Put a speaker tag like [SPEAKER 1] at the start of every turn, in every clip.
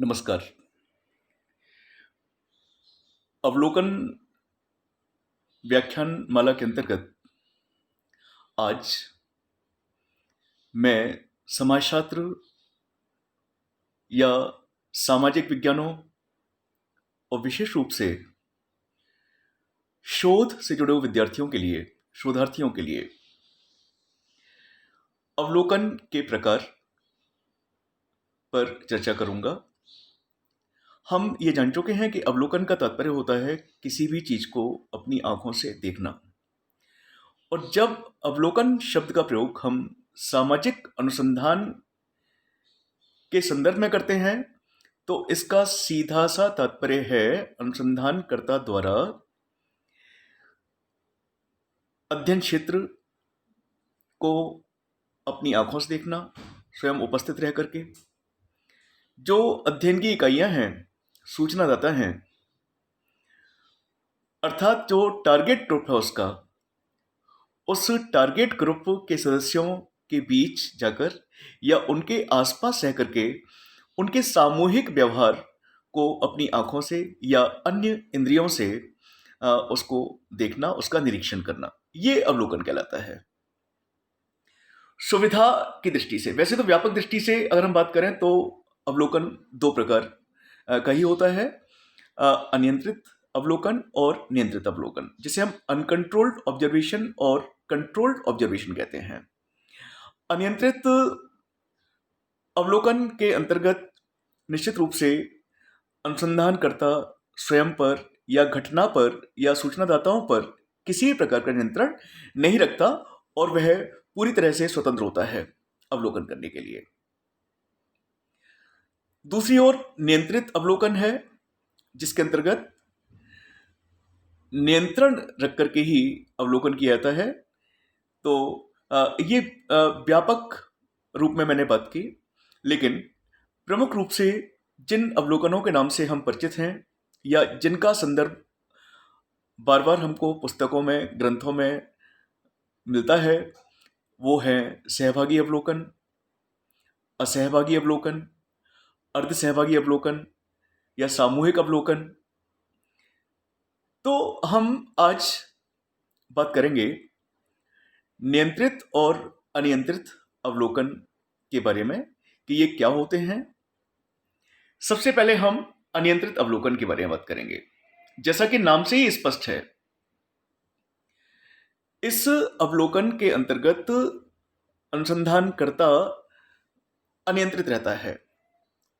[SPEAKER 1] नमस्कार। अवलोकन व्याख्यान माला के अंतर्गत आज मैं समाजशास्त्र या सामाजिक विज्ञानों और विशेष रूप से शोध से जुड़े हुए विद्यार्थियों के लिए, शोधार्थियों के लिए अवलोकन के प्रकार पर चर्चा करूंगा। हम ये जान चुके हैं कि अवलोकन का तात्पर्य होता है किसी भी चीज को अपनी आंखों से देखना। और जब अवलोकन शब्द का प्रयोग हम सामाजिक अनुसंधान के संदर्भ में करते हैं तो इसका सीधा सा तात्पर्य है अनुसंधानकर्ता द्वारा अध्ययन क्षेत्र को अपनी आंखों से देखना, स्वयं उपस्थित रह करके। जो अध्ययन की इकाइयां हैं, सूचनादाता हैं, अर्थात जो टारगेट ग्रुप है उसका, उस टारगेट ग्रुप के सदस्यों के बीच जाकर या उनके आसपास रह करके उनके सामूहिक व्यवहार को अपनी आंखों से या अन्य इंद्रियों से उसको देखना, उसका निरीक्षण करना, ये अवलोकन कहलाता है। सुविधा की दृष्टि से, वैसे तो व्यापक दृष्टि से अगर हम बात करें तो अवलोकन दो प्रकार का ही होता है, अनियंत्रित अवलोकन और नियंत्रित अवलोकन, जिसे हम अनकंट्रोल्ड ऑब्जर्वेशन और कंट्रोल्ड ऑब्जर्वेशन कहते हैं। अनियंत्रित अवलोकन के अंतर्गत निश्चित रूप से अनुसंधानकर्ता स्वयं पर या घटना पर या सूचनादाताओं पर किसी भी प्रकार का नियंत्रण नहीं रखता और वह पूरी तरह से स्वतंत्र होता है अवलोकन करने के लिए। दूसरी ओर नियंत्रित अवलोकन है जिसके अंतर्गत नियंत्रण रख करके ही अवलोकन किया जाता है। तो ये व्यापक रूप में मैंने बात की, लेकिन प्रमुख रूप से जिन अवलोकनों के नाम से हम परिचित हैं या जिनका संदर्भ बार बार हमको पुस्तकों में, ग्रंथों में मिलता है, वो है सहभागी अवलोकन, असहभागी अवलोकन, अर्धसहभागी अवलोकन या सामूहिक अवलोकन। तो हम आज बात करेंगे नियंत्रित और अनियंत्रित अवलोकन के बारे में कि ये क्या होते हैं। सबसे पहले हम अनियंत्रित अवलोकन के बारे में बात करेंगे। जैसा कि नाम से ही स्पष्ट है, इस अवलोकन के अंतर्गत अनुसंधानकर्ता अनियंत्रित रहता है,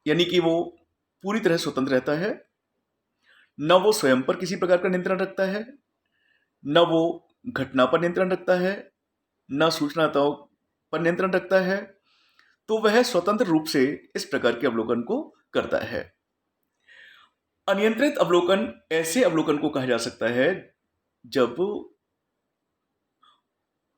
[SPEAKER 1] यानी कि वो पूरी तरह स्वतंत्र रहता है। न वो स्वयं पर किसी प्रकार का नियंत्रण रखता है, न वो घटना पर नियंत्रण रखता है, न सूचनादाताओं पर नियंत्रण रखता है। तो वह स्वतंत्र रूप से इस प्रकार के अवलोकन को करता है। अनियंत्रित अवलोकन ऐसे अवलोकन को कहा जा सकता है जब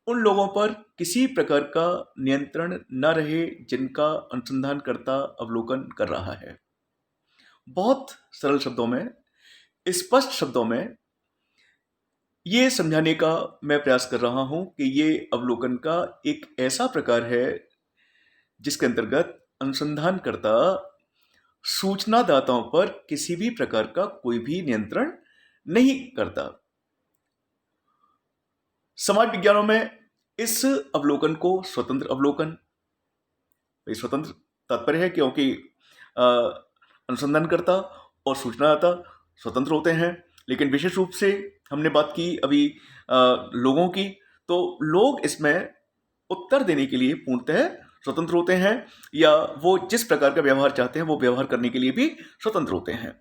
[SPEAKER 1] उन लोगों पर किसी प्रकार का नियंत्रण न रहे जिनका अनुसंधानकर्ता अवलोकन कर रहा है। बहुत सरल शब्दों में, स्पष्ट शब्दों में ये समझाने का मैं प्रयास कर रहा हूं कि ये अवलोकन का एक ऐसा प्रकार है जिसके अंतर्गत अनुसंधानकर्ता सूचनादाताओं पर किसी भी प्रकार का कोई भी नियंत्रण नहीं करता। समाज विज्ञानों में इस अवलोकन को स्वतंत्र अवलोकन, स्वतंत्र तात्पर्य है क्योंकि अनुसंधानकर्ता और सूचनादाता स्वतंत्र होते हैं। लेकिन विशेष रूप से हमने बात की अभी लोगों की, तो लोग इसमें उत्तर देने के लिए पूर्णतः स्वतंत्र होते हैं, या वो जिस प्रकार का व्यवहार चाहते हैं वो व्यवहार करने के लिए भी स्वतंत्र होते हैं।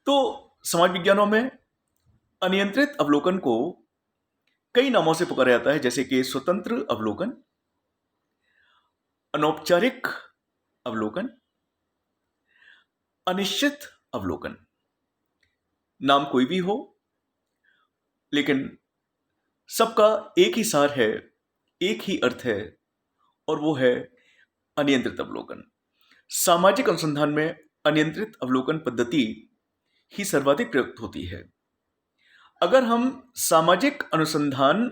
[SPEAKER 1] तो समाज विज्ञानों में अनियंत्रित अवलोकन को कई नामों से पुकारा जाता है, जैसे कि स्वतंत्र अवलोकन, अनौपचारिक अवलोकन, अनिश्चित अवलोकन। नाम कोई भी हो, लेकिन सबका एक ही सार है, एक ही अर्थ है, और वो है अनियंत्रित अवलोकन। सामाजिक अनुसंधान में अनियंत्रित अवलोकन पद्धति ही सर्वाधिक प्रयुक्त होती है। अगर हम सामाजिक अनुसंधान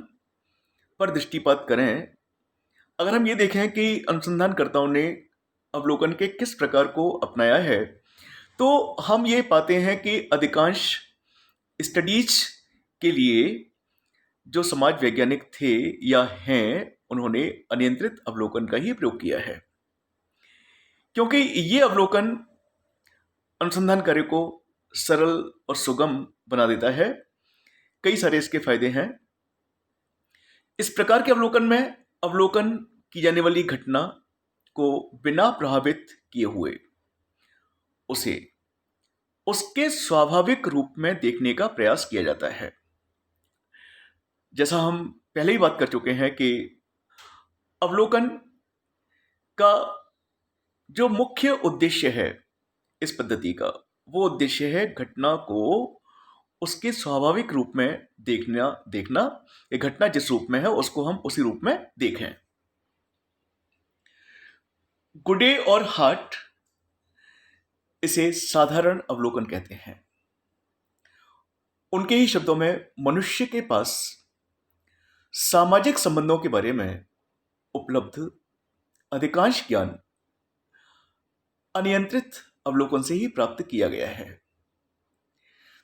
[SPEAKER 1] पर दृष्टिपात करें, अगर हम ये देखें कि अनुसंधानकर्ताओं ने अवलोकन के किस प्रकार को अपनाया है, तो हम ये पाते हैं कि अधिकांश स्टडीज के लिए जो समाज वैज्ञानिक थे या हैं, उन्होंने अनियंत्रित अवलोकन का ही प्रयोग किया है, क्योंकि ये अवलोकन अनुसंधान कार्य को सरल और सुगम बना देता है। कई सारे इसके फायदे हैं। इस प्रकार के अवलोकन में अवलोकन की जाने वाली घटना को बिना प्रभावित किए हुए उसे उसके स्वाभाविक रूप में देखने का प्रयास किया जाता है। जैसा हम पहले ही बात कर चुके हैं कि अवलोकन का जो मुख्य उद्देश्य है इस पद्धति का, वो उद्देश्य है घटना को उसके स्वाभाविक रूप में देखना। एक घटना जिस रूप में है उसको हम उसी रूप में देखें। गुडे और हार्ट इसे साधारण अवलोकन कहते हैं। उनके ही शब्दों में मनुष्य के पास सामाजिक संबंधों के बारे में उपलब्ध अधिकांश ज्ञान अनियंत्रित अवलोकन से ही प्राप्त किया गया है।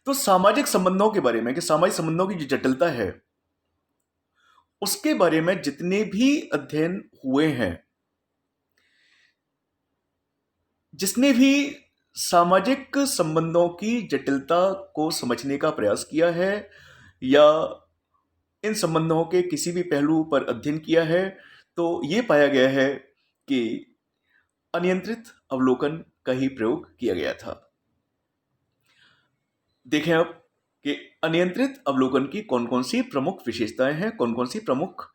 [SPEAKER 1] तो सामाजिक संबंधों के बारे में, कि सामाजिक संबंधों की जो जटिलता है, उसके बारे में जितने भी अध्ययन हुए हैं, जिसने भी सामाजिक संबंधों की जटिलता को समझने का प्रयास किया है या इन संबंधों के किसी भी पहलू पर अध्ययन किया है, तो ये पाया गया है कि अनियंत्रित अवलोकन का ही प्रयोग किया गया था। देखें अब कि अनियंत्रित अवलोकन की कौन कौन सी प्रमुख विशेषताएं हैं, कौन कौन सी प्रमुख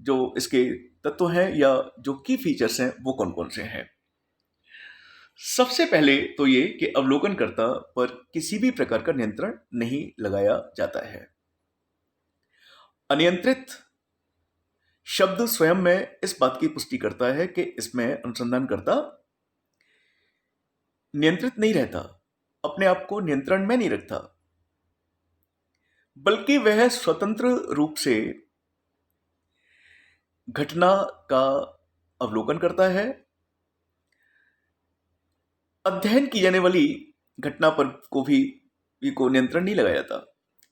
[SPEAKER 1] जो इसके तत्व हैं या जो की फीचर्स हैं, वो कौन कौन से हैं। सबसे पहले तो ये कि अवलोकनकर्ता पर किसी भी प्रकार का नियंत्रण नहीं लगाया जाता है। अनियंत्रित शब्द स्वयं में इस बात की पुष्टि करता है कि इसमें अनुसंधानकर्ता नियंत्रित नहीं रहता, अपने आप को नियंत्रण में नहीं रखता, बल्कि वह स्वतंत्र रूप से घटना का अवलोकन करता है। अध्ययन की जाने वाली घटना पर को नियंत्रण नहीं लगाया जाता।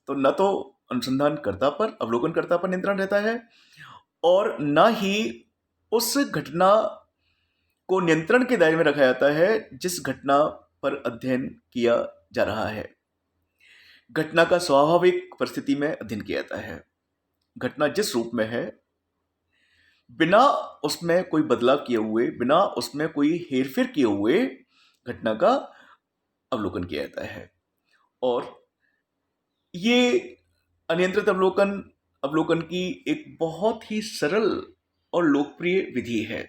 [SPEAKER 1] तो न तो अनुसंधानकर्ता पर, अवलोकनकर्ता पर नियंत्रण रहता है और न ही उस घटना को नियंत्रण के दायरे में रखा जाता है जिस घटना पर अध्ययन किया जा रहा है। घटना का स्वाभाविक परिस्थिति में अध्ययन किया जाता है। घटना जिस रूप में है, बिना उसमें कोई बदलाव किए हुए, बिना उसमें कोई हेरफेर किए हुए घटना का अवलोकन किया जाता है। और ये अनियंत्रित अवलोकन की एक बहुत ही सरल और लोकप्रिय विधि है।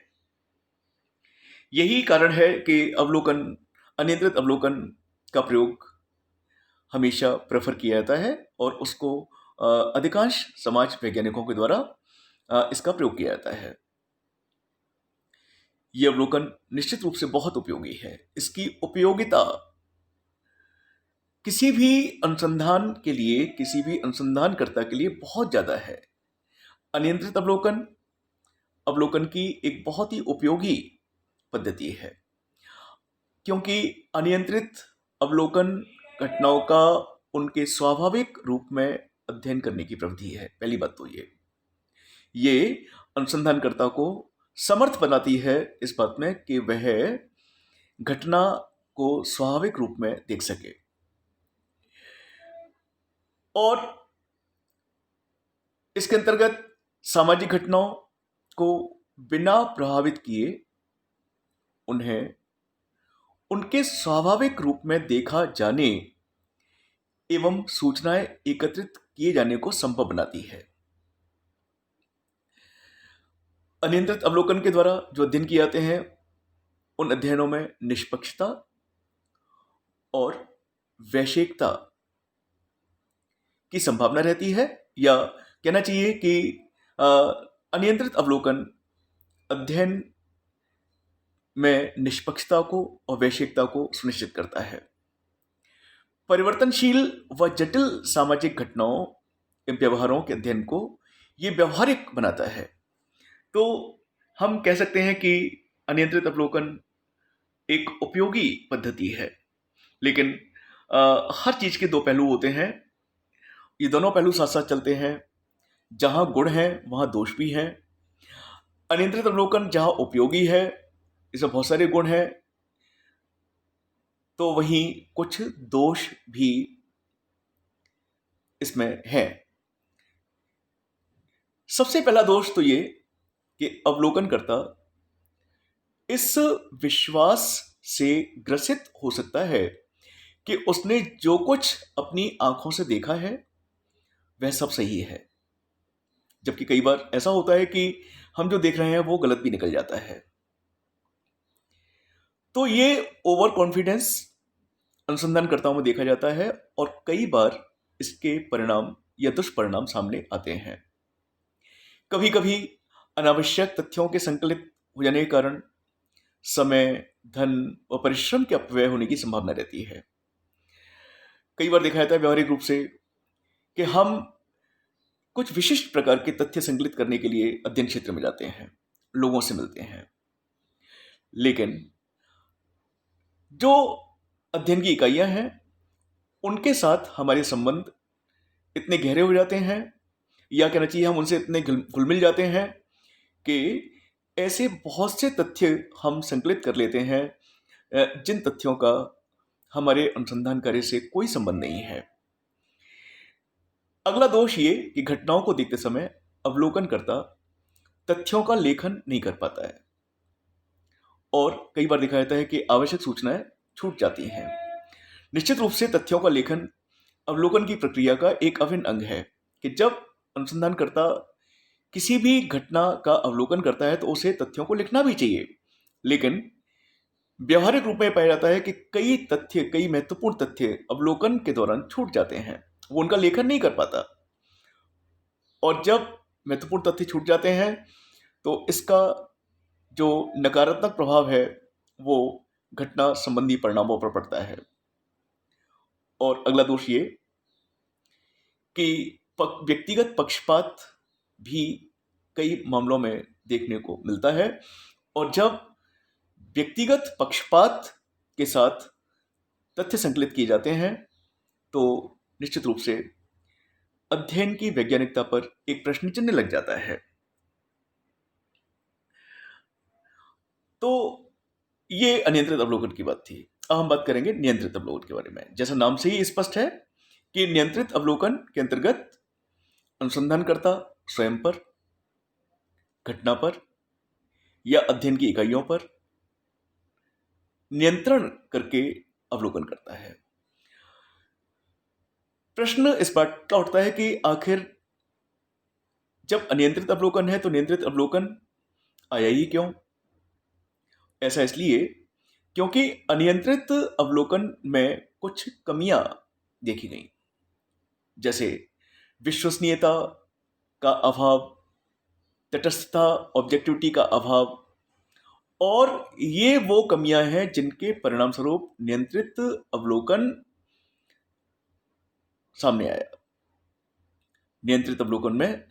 [SPEAKER 1] यही कारण है कि अनियंत्रित अवलोकन का प्रयोग हमेशा प्रेफर किया जाता है और उसको अधिकांश समाज वैज्ञानिकों के द्वारा इसका प्रयोग किया जाता है। यह अवलोकन निश्चित रूप से बहुत उपयोगी है। इसकी उपयोगिता किसी भी अनुसंधान के लिए, किसी भी अनुसंधानकर्ता के लिए बहुत ज्यादा है। अनियंत्रित अवलोकन की एक बहुत ही उपयोगी पद्धति है, क्योंकि अनियंत्रित अवलोकन घटनाओं का उनके स्वाभाविक रूप में अध्ययन करने की प्रवृत्ति है। पहली बात तो ये अनुसंधानकर्ता को समर्थ बनाती है इस बात में कि वह घटना को स्वाभाविक रूप में देख सके और इसके अंतर्गत सामाजिक घटनाओं को बिना प्रभावित किए उन्हें उनके स्वाभाविक रूप में देखा जाने एवं सूचनाएं एकत्रित किए जाने को संभव बनाती है। अनियंत्रित अवलोकन के द्वारा जो अध्ययन किए जाते हैं, उन अध्ययनों में निष्पक्षता और वैश्विकता की संभावना रहती है, या कहना चाहिए कि अनियंत्रित अवलोकन अध्ययन में निष्पक्षता को और वैश्विकता को सुनिश्चित करता है। परिवर्तनशील व जटिल सामाजिक घटनाओं एवं व्यवहारों के अध्ययन को यह व्यवहारिक बनाता है। तो हम कह सकते हैं कि अनियंत्रित अवलोकन एक उपयोगी पद्धति है, लेकिन हर चीज के दो पहलू होते हैं। ये दोनों पहलू साथ साथ चलते हैं। जहां गुण है वहां दोष भी है। अनियंत्रित अवलोकन जहां उपयोगी है, इसमें बहुत सारे गुण हैं, तो वहीं कुछ दोष भी इसमें है। सबसे पहला दोष तो ये कि अवलोकनकर्ता इस विश्वास से ग्रसित हो सकता है कि उसने जो कुछ अपनी आंखों से देखा है वह सब सही है, जबकि कई बार ऐसा होता है कि हम जो देख रहे हैं वो गलत भी निकल जाता है। तो ये ओवर कॉन्फिडेंस अनुसंधानकर्ताओं में देखा जाता है और कई बार इसके परिणाम या दुष्परिणाम सामने आते हैं। कभी कभी अनावश्यक तथ्यों के संकलित हो जाने के कारण समय, धन और परिश्रम के अपव्यय होने की संभावना रहती है। कई बार देखा जाता है व्यवहारिक रूप से कि हम कुछ विशिष्ट प्रकार के तथ्य संकलित करने के लिए अध्ययन क्षेत्र में जाते हैं, लोगों से मिलते हैं, लेकिन जो अध्ययन की इकाइयां हैं उनके साथ हमारे संबंध इतने गहरे हो जाते हैं, या कहना चाहिए हम उनसे इतने घुल मिल जाते हैं कि ऐसे बहुत से तथ्य हम संकलित कर लेते हैं जिन तथ्यों का हमारे अनुसंधान कार्य से कोई संबंध नहीं है। अगला दोष ये कि घटनाओं को देखते समय अवलोकनकर्ता तथ्यों का लेखन नहीं कर पाता है और कई बार देखा जाता है कि आवश्यक सूचनाएं छूट जाती हैं। निश्चित रूप से तथ्यों का लेखन अवलोकन की प्रक्रिया का एक अभिन्न अंग है कि जब अनुसंधानकर्ता किसी भी घटना का अवलोकन करता है तो उसे तथ्यों को लिखना भी चाहिए, लेकिन व्यवहारिक रूप में पाया जाता है कि कई महत्वपूर्ण तथ्य अवलोकन के दौरान छूट जाते हैं, वो उनका लेखन नहीं कर पाता। और जब महत्वपूर्ण तथ्य छूट जाते हैं तो इसका जो नकारात्मक प्रभाव है वो घटना संबंधी परिणामों पर पड़ता है। और अगला दोष ये कि व्यक्तिगत पक्षपात भी कई मामलों में देखने को मिलता है, और जब व्यक्तिगत पक्षपात के साथ तथ्य संकलित किए जाते हैं तो निश्चित रूप से अध्ययन की वैज्ञानिकता पर एक प्रश्न चिन्ह लग जाता है। तो ये अनियंत्रित अवलोकन की बात थी। अब हम बात करेंगे नियंत्रित अवलोकन के बारे में। जैसा नाम से ही स्पष्ट है कि नियंत्रित अवलोकन के अंतर्गत अनुसंधानकर्ता स्वयं पर, घटना पर या अध्ययन की इकाइयों पर नियंत्रण करके अवलोकन करता है। प्रश्न इस बात का उठता है कि आखिर जब अनियंत्रित अवलोकन है तो नियंत्रित अवलोकन आया ही क्यों? ऐसा इसलिए क्योंकि अनियंत्रित अवलोकन में कुछ कमियां देखी गई, जैसे विश्वसनीयता का अभाव, तटस्थता, ऑब्जेक्टिविटी का अभाव, और ये वो कमियां हैं जिनके परिणाम स्वरूप नियंत्रित अवलोकन सामने आया। नियंत्रित अवलोकन में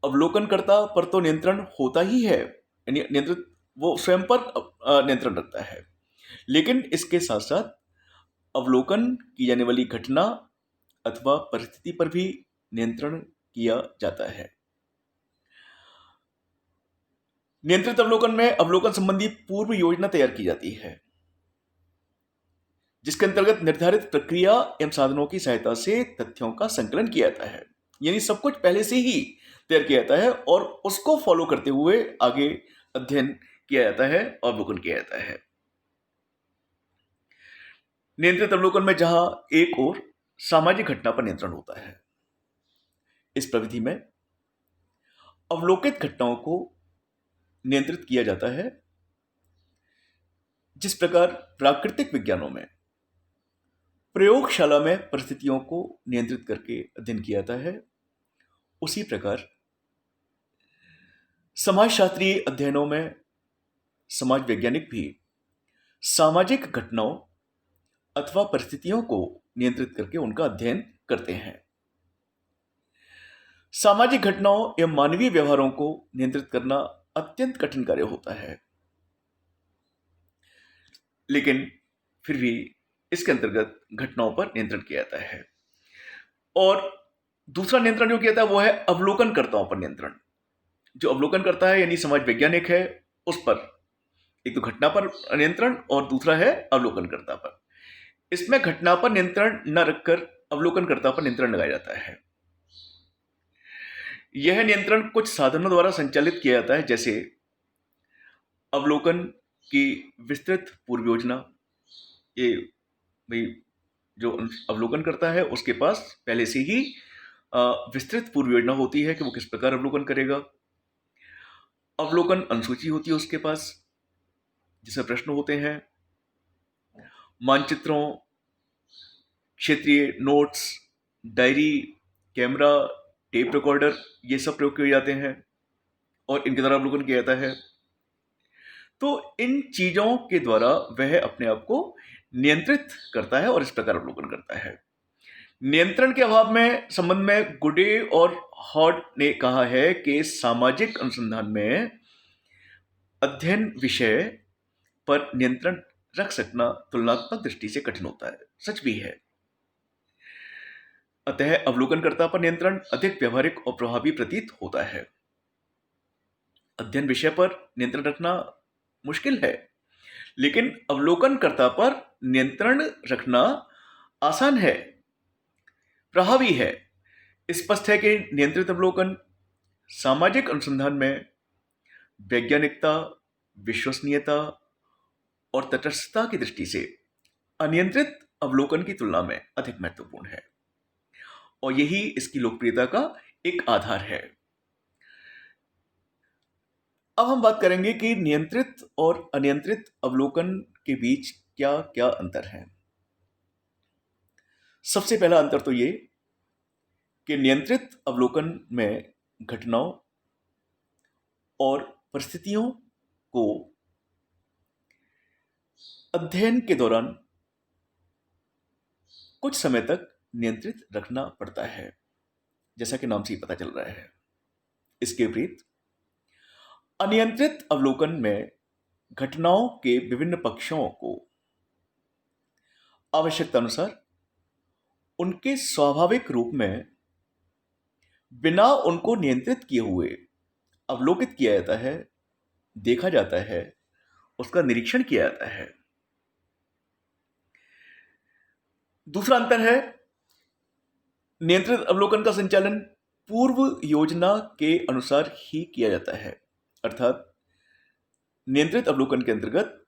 [SPEAKER 1] अवलोकनकर्ता पर तो नियंत्रण होता ही है, नियंत्रित वो स्वयं पर नियंत्रण रखता है, लेकिन इसके साथ साथ अवलोकन की जाने वाली घटना अथवा परिस्थिति पर भी नियंत्रण किया जाता है। नियंत्रित अवलोकन में अवलोकन संबंधी पूर्व योजना तैयार की जाती है, जिसके अंतर्गत निर्धारित प्रक्रिया एवं साधनों की सहायता से तथ्यों का संकलन किया जाता है। यानी सब कुछ पहले से ही तैयार किया जाता है और उसको फॉलो करते हुए आगे अध्ययन किया जाता है और अवलोकन किया जाता है। नियंत्रित अवलोकन में जहां एक ओर सामाजिक घटना पर नियंत्रण होता है, इस प्रविधि में अवलोकित घटनाओं को नियंत्रित किया जाता है। जिस प्रकार प्राकृतिक विज्ञानों में प्रयोगशाला में परिस्थितियों को नियंत्रित करके अध्ययन किया जाता है, उसी प्रकार समाजशास्त्रीय अध्ययनों में समाज वैज्ञानिक भी सामाजिक घटनाओं अथवा परिस्थितियों को नियंत्रित करके उनका अध्ययन करते हैं। सामाजिक घटनाओं एवं मानवीय व्यवहारों को नियंत्रित करना अत्यंत कठिन कार्य होता है। लेकिन फिर भी इसके अंतर्गत घटनाओं पर नियंत्रण किया जाता है। और दूसरा नियंत्रण जो किया जाता है वो है अवलोकनकर्ताओं पर नियंत्रण। जो अवलोकन करता है यानी समाज वैज्ञानिक है, उस पर एक तो घटना पर नियंत्रण और दूसरा है अवलोकनकर्ता पर। इसमें घटना पर नियंत्रण न रखकर अवलोकनकर्ता पर नियंत्रण लगाया जाता है। यह नियंत्रण कुछ साधनों द्वारा संचालित किया जाता है, जैसे अवलोकन की विस्तृत पूर्व योजना। ये भाई जो अवलोकन करता है उसके पास पहले से ही विस्तृत पूर्व योजना होती है कि वो किस प्रकार अवलोकन करेगा। अवलोकन अनुसूची होती है उसके पास, जिसमें प्रश्न होते हैं। मानचित्रों, क्षेत्रीय notes, diary, camera, tape recorder, ये सब प्रयोग किए जाते हैं और इनके द्वारा अवलोकन किया जाता है। तो इन चीजों के द्वारा वह अपने आप को नियंत्रित करता है और इस प्रकार अवलोकन करता है। नियंत्रण के अभाव में संबंध में गुडे और हॉड ने कहा है कि सामाजिक अनुसंधान में अध्ययन विषय पर नियंत्रण रख सकना तुलनात्मक दृष्टि से कठिन होता है। सच भी है। अतः अवलोकनकर्ता पर नियंत्रण अधिक व्यावहारिक और प्रभावी प्रतीत होता है। अध्ययन विषय पर नियंत्रण रखना मुश्किल है, लेकिन अवलोकनकर्ता पर नियंत्रण रखना आसान है, प्रभावी है। स्पष्ट है कि नियंत्रित अवलोकन सामाजिक अनुसंधान में वैज्ञानिकता, विश्वसनीयता और तटस्थता की दृष्टि से अनियंत्रित अवलोकन की तुलना में अधिक महत्वपूर्ण है और यही इसकी लोकप्रियता का एक आधार है। अब हम बात करेंगे कि नियंत्रित और अनियंत्रित अवलोकन के बीच क्या क्या अंतर है। सबसे पहला अंतर तो ये कि नियंत्रित अवलोकन में घटनाओं और परिस्थितियों को अध्ययन के दौरान कुछ समय तक नियंत्रित रखना पड़ता है, जैसा कि नाम से ही पता चल रहा है। इसके विपरीत अनियंत्रित अवलोकन में घटनाओं के विभिन्न पक्षों को आवश्यकता अनुसार उनके स्वाभाविक रूप में बिना उनको नियंत्रित किए हुए अवलोकित किया जाता है, देखा जाता है, उसका निरीक्षण किया जाता है। दूसरा अंतर है नियंत्रित अवलोकन का संचालन पूर्व योजना के अनुसार ही किया जाता है। अर्थात नियंत्रित अवलोकन के अंतर्गत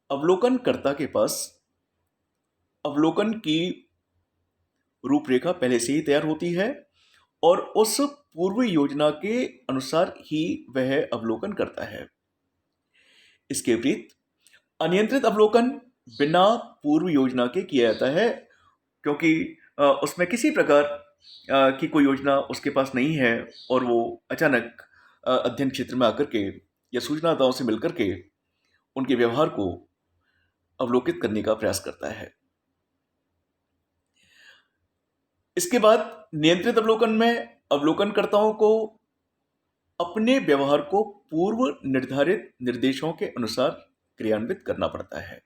[SPEAKER 1] अवलोकनकर्ता के पास अवलोकन की रूपरेखा पहले से ही तैयार होती है और उस पूर्व योजना के अनुसार ही वह अवलोकन करता है। इसके विपरीत अनियंत्रित अवलोकन बिना पूर्व योजना के किया जाता है, क्योंकि उसमें किसी प्रकार की कोई योजना उसके पास नहीं है और वो अचानक अध्ययन क्षेत्र में आकर के या सूचनादाताओं से मिलकर के उनके व्यवहार को अवलोकित करने का प्रयास करता है। इसके बाद नियंत्रित अवलोकन में अवलोकनकर्ताओं को अपने व्यवहार को पूर्व निर्धारित निर्देशों के अनुसार क्रियान्वित करना पड़ता है।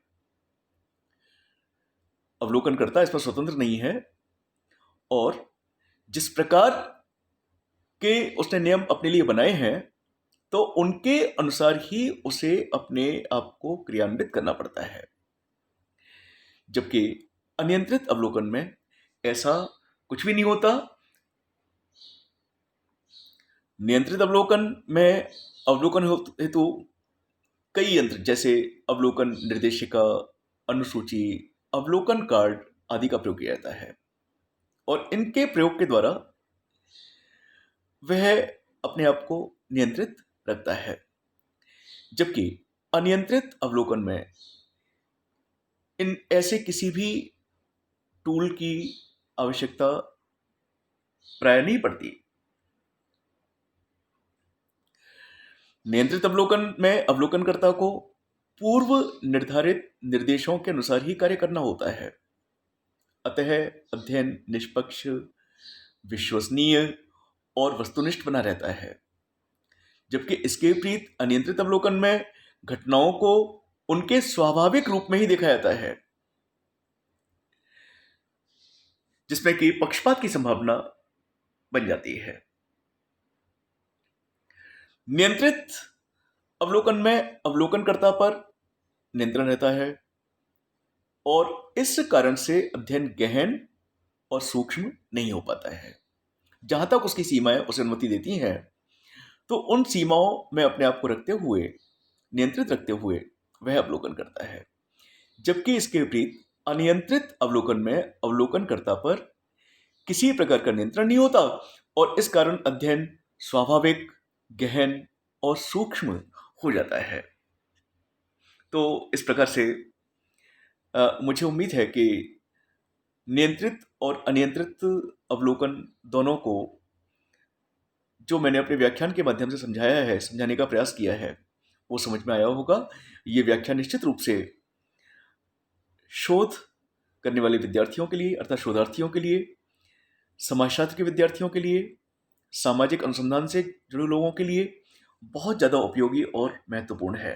[SPEAKER 1] अवलोकनकर्ता इस पर स्वतंत्र नहीं है और जिस प्रकार के उसने नियम अपने लिए बनाए हैं तो उनके अनुसार ही उसे अपने आप को क्रियान्वित करना पड़ता है। जबकि अनियंत्रित अवलोकन में ऐसा कुछ भी नहीं होता। नियंत्रित अवलोकन में अवलोकन हेतु कई यंत्र जैसे अवलोकन निर्देशिका, अनुसूची, अवलोकन कार्ड आदि का प्रयोग किया जाता है और इनके प्रयोग के द्वारा वह अपने आप को नियंत्रित रखता है। जबकि अनियंत्रित अवलोकन में इन ऐसे किसी भी टूल की आवश्यकता प्राय नहीं पड़ती। नियंत्रित अवलोकन में अवलोकनकर्ता को पूर्व निर्धारित निर्देशों के अनुसार ही कार्य करना होता है। अतः अध्ययन निष्पक्ष, विश्वसनीय और वस्तुनिष्ठ बना रहता है। जबकि इसके विपरीत अनियंत्रित अवलोकन में घटनाओं को उनके स्वाभाविक रूप में ही देखा जाता है, जिसमें कि पक्षपात की संभावना बन जाती है। नियंत्रित अवलोकन में अवलोकनकर्ता पर नियंत्रण रहता है और इस कारण से अध्ययन गहन और सूक्ष्म नहीं हो पाता है। जहां तक उसकी सीमाएं उसे अनुमति देती हैं, तो उन सीमाओं में अपने आप को रखते हुए, नियंत्रित रखते हुए वह अवलोकन करता है। जबकि इसके विपरीत अनियंत्रित अवलोकन में अवलोकनकर्ता पर किसी प्रकार का नियंत्रण नहीं होता और इस कारण अध्ययन स्वाभाविक, गहन और सूक्ष्म हो जाता है। तो इस प्रकार से मुझे उम्मीद है कि नियंत्रित और अनियंत्रित अवलोकन दोनों को जो मैंने अपने व्याख्यान के माध्यम से समझाया है, समझाने का प्रयास किया है, वो समझ में आया होगा। ये व्याख्यान निश्चित रूप से शोध करने वाले विद्यार्थियों के लिए, अर्थात शोधार्थियों के लिए, समाजशास्त्र के विद्यार्थियों के लिए, सामाजिक अनुसंधान से जुड़े लोगों के लिए बहुत ज़्यादा उपयोगी और महत्वपूर्ण है।